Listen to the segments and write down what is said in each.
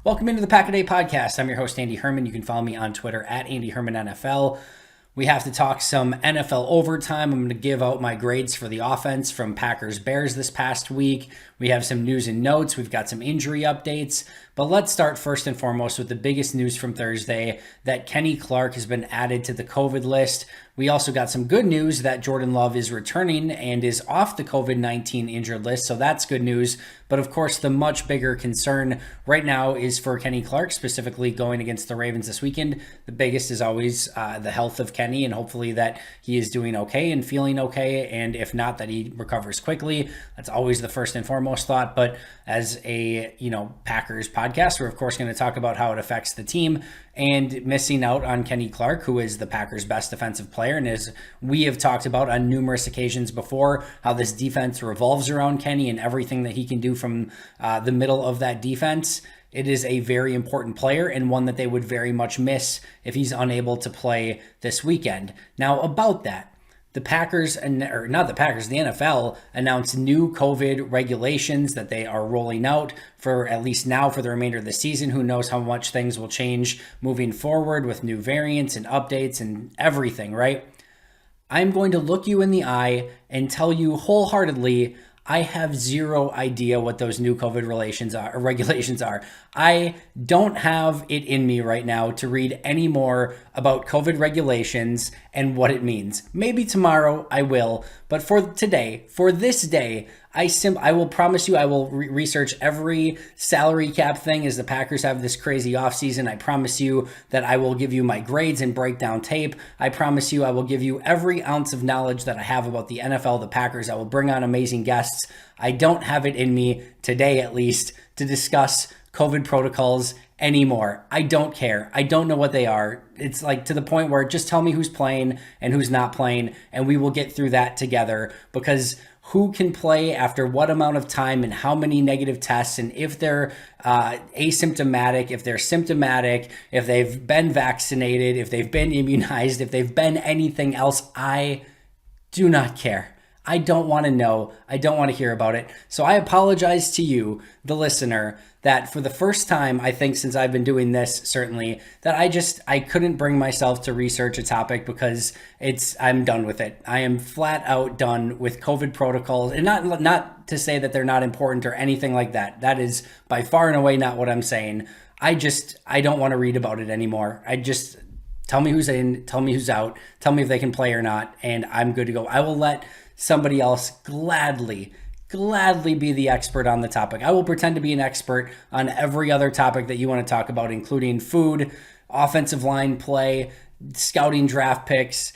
Welcome into the Pack a Day podcast. I'm your host, Andy Herman. You can follow me on Twitter at AndyHermanNFL. We have to talk some NFL overtime. I'm going to give out my grades for the offense from Packers Bears this past week. We have some news and notes. We've got some injury updates. But let's start first and foremost with the biggest news from Thursday, that Kenny Clark has been added to the COVID list. We also got some good news that Jordan Love is returning and is off the COVID-19 injured list, so that's good news. But of course, the much bigger concern right now is for Kenny Clark, specifically going against the Ravens this weekend. The biggest is always the health of Kenny, and hopefully that he is doing okay and feeling okay, and if not, that he recovers quickly. That's always the first and foremost thought. But as a Packers podcast, we're of course going to talk about how it affects the team and missing out on Kenny Clark, who is the Packers' best defensive player. And as we have talked about on numerous occasions before, how this defense revolves around Kenny and everything that he can do from the middle of that defense. It is a very important player and one that they would very much miss if he's unable to play this weekend. Now, about that, the NFL announced new COVID regulations that they are rolling out for at least now for the remainder of the season. Who knows how much things will change moving forward with new variants and updates and everything, right? I'm going to look you in the eye and tell you wholeheartedly, I have zero idea what those new COVID regulations are. I don't have it in me right now to read any more about COVID regulations and what it means. Maybe tomorrow I will, but for this day, I will promise you I will research every salary cap thing as the Packers have this crazy offseason. I promise you that I will give you my grades and breakdown tape. I promise you I will give you every ounce of knowledge that I have about the NFL, the Packers. I will bring on amazing guests. I don't have it in me today, at least, to discuss COVID protocols anymore. I don't care. I don't know what they are. It's like to the point where just tell me who's playing and who's not playing, and we will get through that together, because who can play after what amount of time and how many negative tests, and if they're asymptomatic, if they're symptomatic, if they've been vaccinated, if they've been immunized, if they've been anything else, I do not care. I don't want to know. I don't want to hear about it. So I apologize to you, the listener, that for the first time, I think since I've been doing this, certainly, that I couldn't bring myself to research a topic because I'm done with it. I am flat out done with COVID protocols, and not to say that they're not important or anything like that. That is by far and away not what I'm saying. I don't want to read about it anymore. Tell me who's in, tell me who's out, tell me if they can play or not, and I'm good to go. I will let somebody else gladly be the expert on the topic. I will pretend to be an expert on every other topic that you want to talk about, including food, offensive line play, scouting draft picks,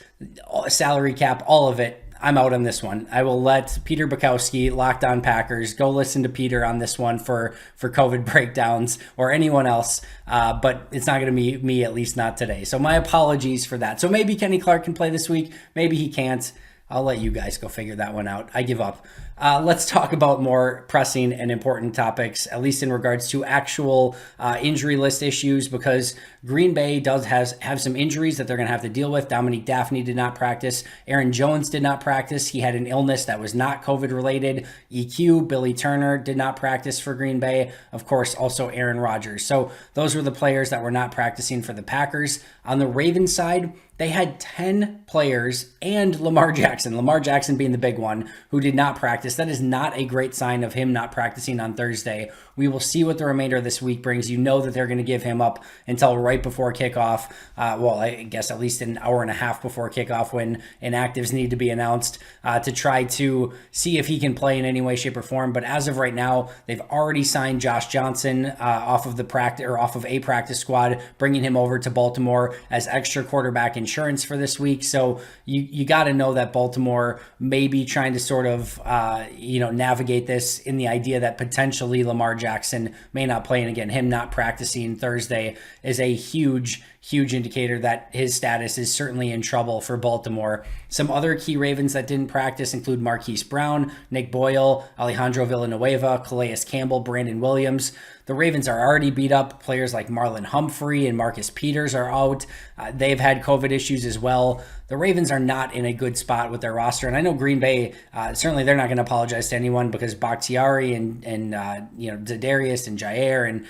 salary cap, all of it. I'm out on this one. I will let Peter Bukowski, Locked On Packers, go listen to Peter on this one for COVID breakdowns, or anyone else, but it's not going to be me, at least not today. So my apologies for that. So maybe Kenny Clark can play this week. Maybe he can't. I'll let you guys go figure that one out. I give up. Let's talk about more pressing and important topics, at least in regards to actual injury list issues, because Green Bay does have some injuries that they're going to have to deal with. Dominique Dafney did not practice. Aaron Jones did not practice. He had an illness that was not COVID related. EQ, Billy Turner did not practice for Green Bay. Of course, also Aaron Rodgers. So those were the players that were not practicing for the Packers. On the Ravens side, they had 10 players and Lamar Jackson being the big one, who did not practice. That is not a great sign of him not practicing on Thursday. We will see what the remainder of this week brings. You know that they're going to give him up until right before kickoff. I guess at least an hour and a half before kickoff, when inactives need to be announced, to try to see if he can play in any way, shape, or form. But as of right now, they've already signed Josh Johnson off of a practice squad, bringing him over to Baltimore as extra quarterback insurance for this week. So you got to know that Baltimore may be trying to sort of navigate this in the idea that potentially Lamar Jackson may not play. And again, him not practicing Thursday is a huge indicator that his status is certainly in trouble for Baltimore. Some other key Ravens that didn't practice include Marquise Brown, Nick Boyle, Alejandro Villanueva, Calais Campbell, Brandon Williams. The Ravens are already beat up. Players like Marlon Humphrey and Marcus Peters are out. They've had COVID issues as well. The Ravens are not in a good spot with their roster. And I know Green Bay, certainly they're not going to apologize to anyone, because Bakhtiari and Zadarius and Jair and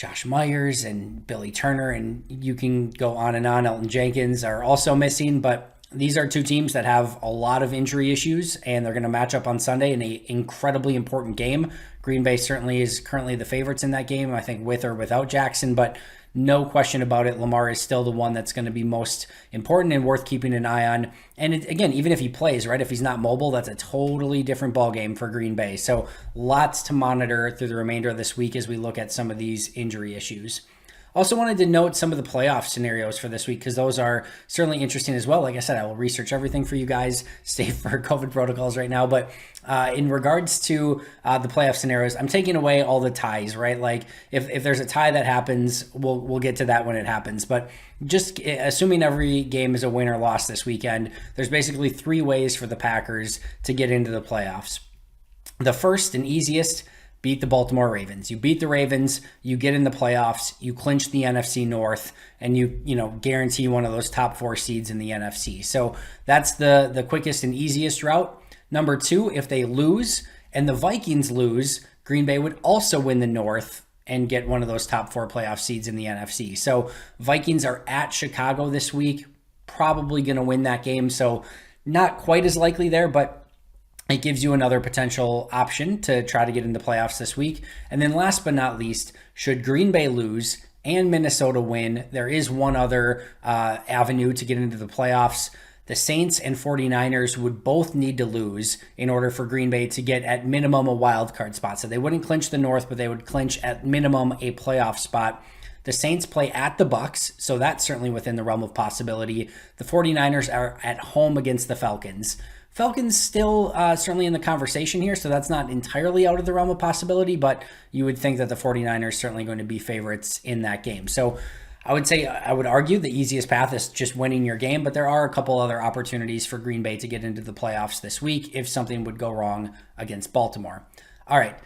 Josh Myers and Billy Turner, and you can go on and on. Elton Jenkins are also missing, but these are two teams that have a lot of injury issues, and they're going to match up on Sunday in an incredibly important game. Green Bay certainly is currently the favorites in that game, I think, with or without Jackson, but no question about it, Lamar is still the one that's going to be most important and worth keeping an eye on. And again, even if he plays, right, if he's not mobile, that's a totally different ballgame for Green Bay. So lots to monitor through the remainder of this week as we look at some of these injury issues. Also wanted to note some of the playoff scenarios for this week because those are certainly interesting as well. Like I said, I will research everything for you guys, stay for COVID protocols right now. But in regards to the playoff scenarios, I'm taking away all the ties, right? Like if there's a tie that happens, we'll get to that when it happens. But just assuming every game is a win or loss this weekend, there's basically three ways for the Packers to get into the playoffs. The first and easiest, beat the Baltimore Ravens. You beat the Ravens, you get in the playoffs, you clinch the NFC North, and you guarantee one of those top 4 seeds in the NFC. So that's the quickest and easiest route. Number 2, if they lose and the Vikings lose, Green Bay would also win the North and get one of those top 4 playoff seeds in the NFC. So Vikings are at Chicago this week, probably going to win that game. So not quite as likely there, but it gives you another potential option to try to get in the playoffs this week. And then last but not least, should Green Bay lose and Minnesota win, there is one other avenue to get into the playoffs. The Saints and 49ers would both need to lose in order for Green Bay to get at minimum a wild card spot. So they wouldn't clinch the North, but they would clinch at minimum a playoff spot. The Saints play at the Bucks, so that's certainly within the realm of possibility. The 49ers are at home against the Falcons. Falcons still certainly in the conversation here, so that's not entirely out of the realm of possibility, but you would think that the 49ers are certainly going to be favorites in that game. So I would argue the easiest path is just winning your game, but there are a couple other opportunities for Green Bay to get into the playoffs this week if something would go wrong against Baltimore. All right.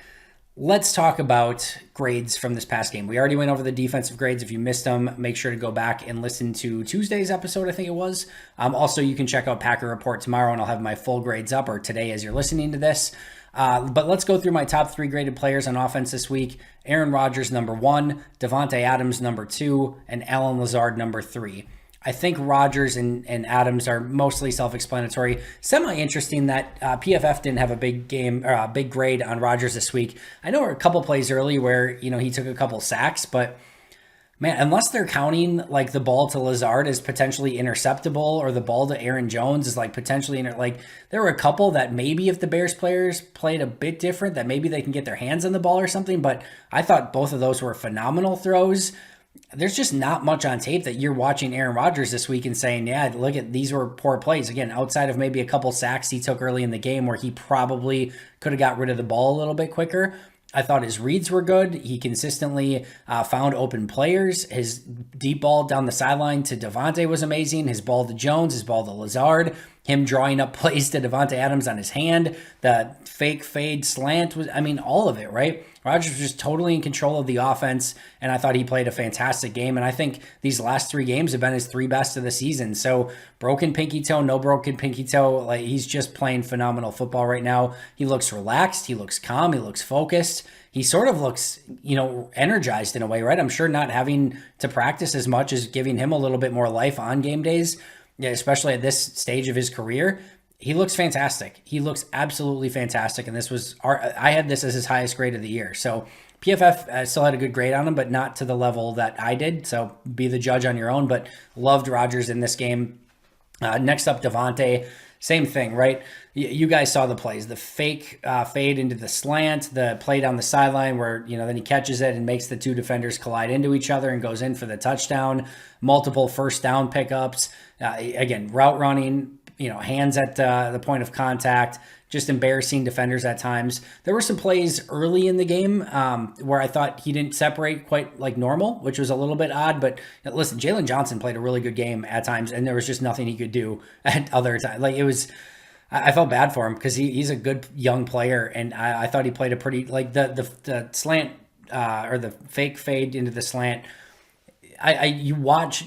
Let's talk about grades from this past game. We already went over the defensive grades. If you missed them, make sure to go back and listen to Tuesday's episode, I think it was. Also, you can check out Packer Report tomorrow, and I'll have my full grades up, or today as you're listening to this. But let's go through my top 3 graded players on offense this week. Aaron Rodgers, number 1, Davante Adams, number 2, and Allen Lazard, number 3. I think Rodgers and Adams are mostly self-explanatory. Semi-interesting that PFF didn't have a big game or a big grade on Rodgers this week. I know there were a couple plays early where he took a couple sacks, but man, unless they're counting like the ball to Lazard as potentially interceptable or the ball to Aaron Jones is like potentially there were a couple that maybe if the Bears players played a bit different that maybe they can get their hands on the ball or something. But I thought both of those were phenomenal throws. There's just not much on tape that you're watching Aaron Rodgers this week and saying, yeah, look at these were poor plays. Again, outside of maybe a couple sacks he took early in the game where he probably could have got rid of the ball a little bit quicker. I thought his reads were good. He consistently found open players. His deep ball down the sideline to Davante was amazing. His ball to Jones, his ball to Lazard, him drawing up plays to Davante Adams on his hand, the fake fade slant all of it, right? Rodgers was just totally in control of the offense, and I thought he played a fantastic game. And I think these last 3 games have been his 3 best of the season. So broken pinky toe, no broken pinky toe. He's just playing phenomenal football right now. He looks relaxed. He looks calm. He looks focused. He sort of looks, energized in a way, right? I'm sure not having to practice as much is giving him a little bit more life on game days, especially at this stage of his career. He looks fantastic. He looks absolutely fantastic. And I had this as his highest grade of the year. So PFF still had a good grade on him, but not to the level that I did. So be the judge on your own, but loved Rodgers in this game. Next up, Davante. Same thing, right? You guys saw the plays. The fake fade into the slant, the play down the sideline where, then he catches it and makes the 2 defenders collide into each other and goes in for the touchdown. Multiple first down pickups. Again, route running, hands at the point of contact, just embarrassing defenders at times. There were some plays early in the game where I thought he didn't separate quite like normal, which was a little bit odd. But listen, Jalen Johnson played a really good game at times, and there was just nothing he could do at other times. I felt bad for him because he's a good young player, and I thought he played a pretty, the slant or the fake fade into the slant. You watch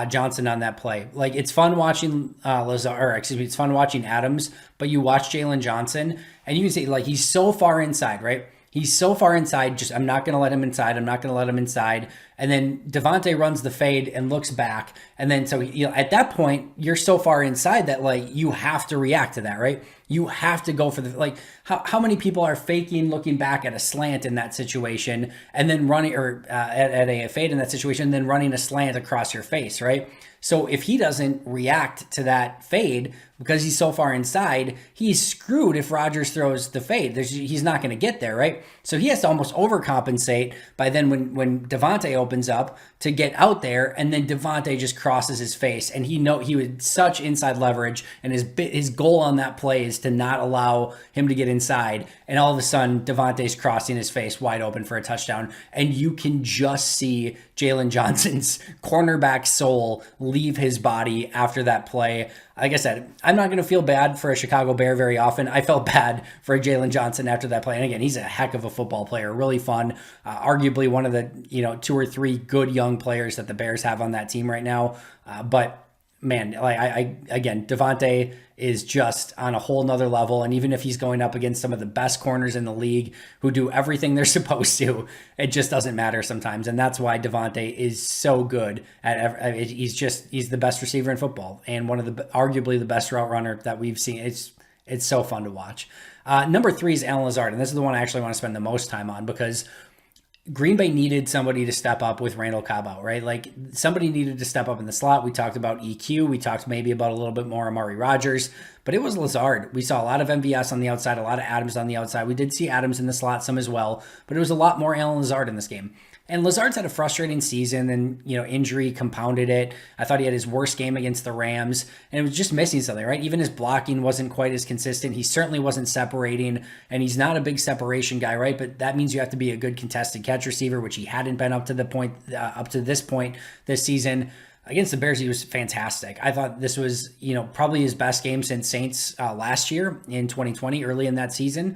Johnson on that play. It's fun watching it's fun watching Adams, but you watch Jalen Johnson and you can see he's so far inside, right? He's so far inside, just I'm not going to let him inside. I'm not going to let him inside. And then Devontae runs the fade and looks back. And then so at that point, you're so far inside that like you have to react to that, right? You have to go for the like how many people are faking looking back at a slant in that situation and then running or at a fade in that situation, and then running a slant across your face, right? So if he doesn't react to that fade because he's so far inside, he's screwed if Rodgers throws the fade. He's not going to get there, right? So he has to almost overcompensate by then when Devontae opens up to get out there, and then Devontae just crosses his face, and he would such inside leverage, and his goal on that play is to not allow him to get inside, and all of a sudden Devontae's crossing his face wide open for a touchdown, and you can just see Jalen Johnson's cornerback soul leave his body after that play. Like I said, I'm not going to feel bad for a Chicago Bear very often. I felt bad for Jalen Johnson after that play. And again, he's a heck of a football player, really fun. Arguably one of the 2 or 3 good young players that the Bears have on that team right now. But man, like again, Devontae is just on a whole nother level. And even if he's going up against some of the best corners in the league who do everything they're supposed to, it just doesn't matter sometimes. And that's why Devontae is so good at he's the best receiver in football and one of the arguably the best route runner that we've seen. It's so fun to watch. Number 3 is Allen Lazard. And this is the one I actually want to spend the most time on because Green Bay needed somebody to step up with Randall Cobb out, right? Like somebody needed to step up in the slot. We talked about EQ. We talked maybe about a little bit more Amari Rodgers, but it was Lazard. We saw a lot of MVS on the outside, a lot of Adams on the outside. We did see Adams in the slot some as well, but it was a lot more Allen Lazard in this game. And Lazard's had a frustrating season and, injury compounded it. I thought he had his worst game against the Rams and it was just missing something, right? Even his blocking wasn't quite as consistent. He certainly wasn't separating and he's not a big separation guy, right? But that means you have to be a good contested catch receiver, which he hadn't been up to this point this season. Against the Bears, he was fantastic. I thought this was, probably his best game since Saints last year in 2020, early in that season.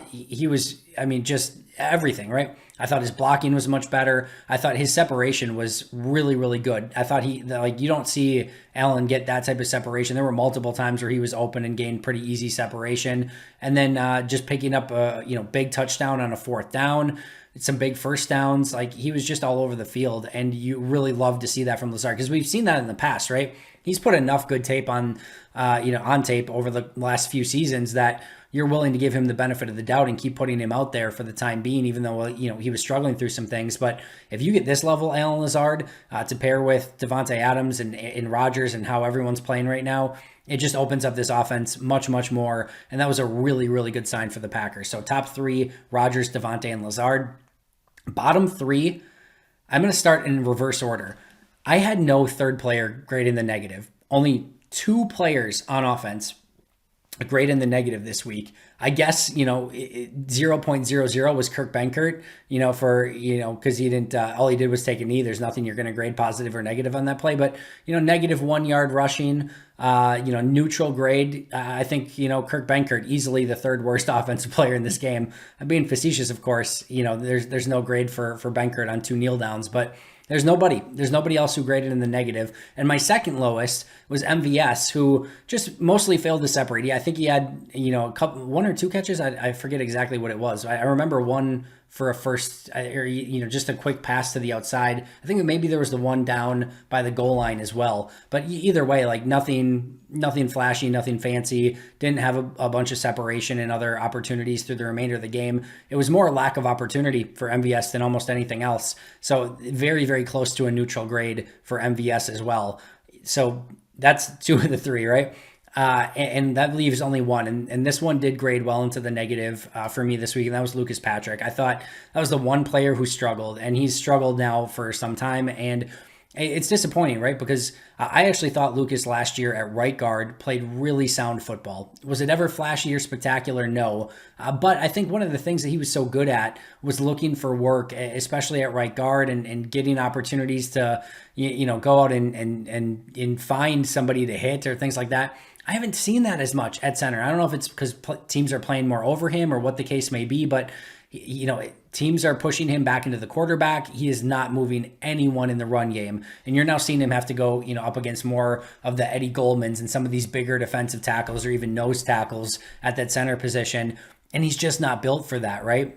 He was, just everything, right? I thought his blocking was much better. I thought his separation was really, really good. I thought you don't see Allen get that type of separation. There were multiple times where he was open and gained pretty easy separation. And then just picking up a, big touchdown on a 4th down, some big first downs. Like he was just all over the field. And you really love to see that from Lazard because we've seen that in the past, right? He's put enough good tape on tape over the last few seasons that you're willing to give him the benefit of the doubt and keep putting him out there for the time being, even though, he was struggling through some things. But if you get this level, Allen Lazard, to pair with Devontae Adams and Rodgers and how everyone's playing right now, it just opens up this offense much, much more. And that was a really, really good sign for the Packers. So top 3, Rodgers, Devontae, and Lazard. Bottom 3, I'm going to start in reverse order. I had no third player grade in the negative. Only 2 players on offense a grade in the negative this week. I guess, 0.00 was Kirk Benkert, because he didn't, all he did was take a knee. There's nothing you're going to grade positive or negative on that play, but, negative 1 yard rushing, neutral grade. I think, Kirk Benkert, easily the 3rd worst offensive player in this game. I'm being facetious, of course, there's no grade for Benkert on 2 kneel downs, but there's nobody else who graded in the negative. And my second lowest was MVS, who just mostly failed to separate. Yeah, I think he had, 1 or 2 catches. I forget exactly what it was. I remember one for a first, or, just a quick pass to the outside. I think maybe there was the one down by the goal line as well. But either way, like nothing flashy, nothing fancy. Didn't have a bunch of separation and other opportunities through the remainder of the game. It was more a lack of opportunity for MVS than almost anything else. So very, very close to a neutral grade for MVS as well. So that's 2 of the 3, right? And that leaves only 1. And this one did grade well into the negative for me this week, and that was Lucas Patrick. I thought that was the one player who struggled, and he's struggled now for some time, and it's disappointing, right? Because I actually thought Lucas last year at right guard played really sound football. Was it ever flashy or spectacular? No. But I think one of the things that he was so good at was looking for work, especially at right guard and getting opportunities to, go out and find somebody to hit or things like that. I haven't seen that as much at center. I don't know if it's because teams are playing more over him or what the case may be, but teams are pushing him back into the quarterback. He is not moving anyone in the run game. And you're now seeing him have to go, up against more of the Eddie Goldmans and some of these bigger defensive tackles or even nose tackles at that center position. and he's just not built for that, right?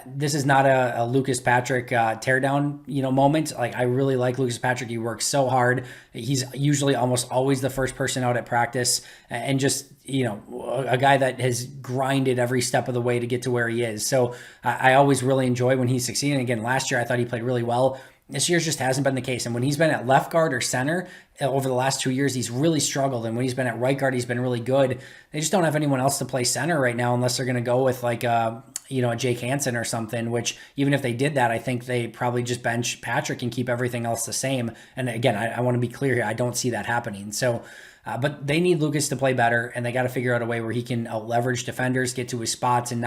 This is not a Lucas Patrick teardown, moment. Like, I really like Lucas Patrick. He works so hard. He's usually almost always the first person out at practice, and just a guy that has grinded every step of the way to get to where he is. So I always really enjoy when he's succeeding. Again, last year I thought he played really well. This year just hasn't been the case. And when he's been at left guard or center over the last 2 years, he's really struggled. And when he's been at right guard, he's been really good. They just don't have anyone else to play center right now unless they're going to go with like a Jake Hansen or something, which even if they did that, I think they probably just bench Patrick and keep everything else the same. And again, I want to be clear here. I don't see that happening. So, but they need Lucas to play better, and they got to figure out a way where he can leverage defenders, get to his spots, and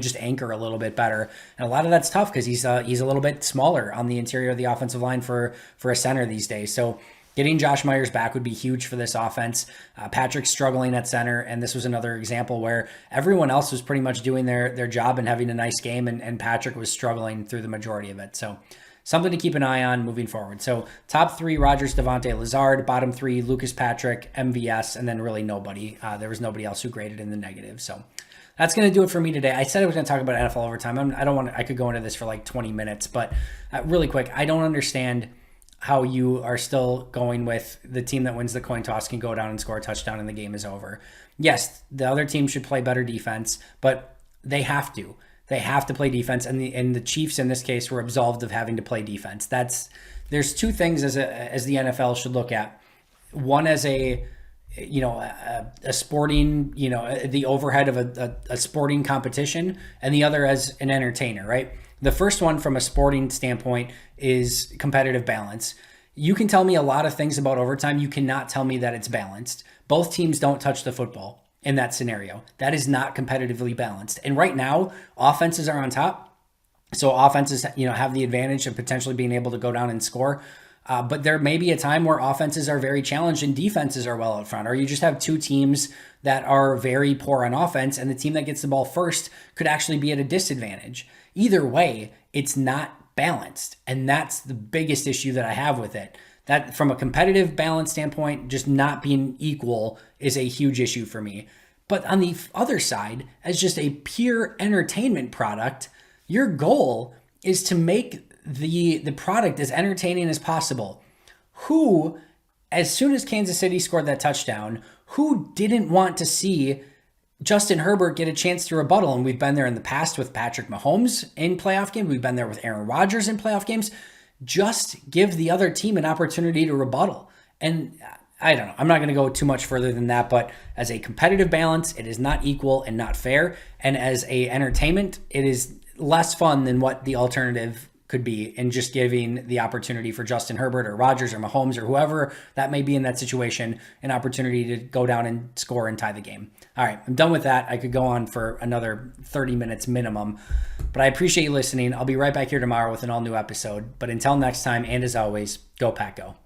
just anchor a little bit better. And a lot of that's tough because he's a little bit smaller on the interior of the offensive line for a center these days. So getting Josh Myers back would be huge for this offense. Patrick's struggling at center, and this was another example where everyone else was pretty much doing their job and having a nice game, and Patrick was struggling through the majority of it. So something to keep an eye on moving forward. So top 3, Rodgers, Devontae, Lazard. Bottom 3, Lucas Patrick, MVS, and then really nobody. There was nobody else who graded in the negative. So that's going to do it for me today. I said I was going to talk about NFL overtime. I could go into this for like 20 minutes, but really quick, I don't understand how you are still going with the team that wins the coin toss can go down and score a touchdown and the game is over. Yes, the other team should play better defense, but they have to. They have to play defense, and the Chiefs in this case were absolved of having to play defense. There's two things as the NFL should look at. One as a sporting, the overhead of a sporting competition, and the other as an entertainer, right? The first one from a sporting standpoint is competitive balance. You can tell me a lot of things about overtime. You cannot tell me that it's balanced. Both teams don't touch the football in that scenario. That is not competitively balanced. And right now, offenses are on top. So offenses, have the advantage of potentially being able to go down and score. But there may be a time where offenses are very challenged and defenses are well out front, or you just have two teams that are very poor on offense, and the team that gets the ball first could actually be at a disadvantage. Either way, it's not balanced. And that's the biggest issue that I have with it. That from a competitive balance standpoint, just not being equal is a huge issue for me. But on the other side, as just a pure entertainment product, your goal is to make the product as entertaining as possible. Who, as soon as Kansas City scored that touchdown, who didn't want to see Justin Herbert get a chance to rebuttal? And we've been there in the past with Patrick Mahomes in playoff games. We've been there with Aaron Rodgers in playoff games. Just give the other team an opportunity to rebuttal. And I don't know. I'm not going to go too much further than that, but as a competitive balance, it is not equal and not fair. And as a entertainment, it is less fun than what the alternative could be, in just giving the opportunity for Justin Herbert or Rodgers or Mahomes or whoever that may be in that situation an opportunity to go down and score and tie the game. All right, I'm done with that. I could go on for another 30 minutes minimum, but I appreciate you listening. I'll be right back here tomorrow with an all-new episode. But until next time, and as always, go Pack Go.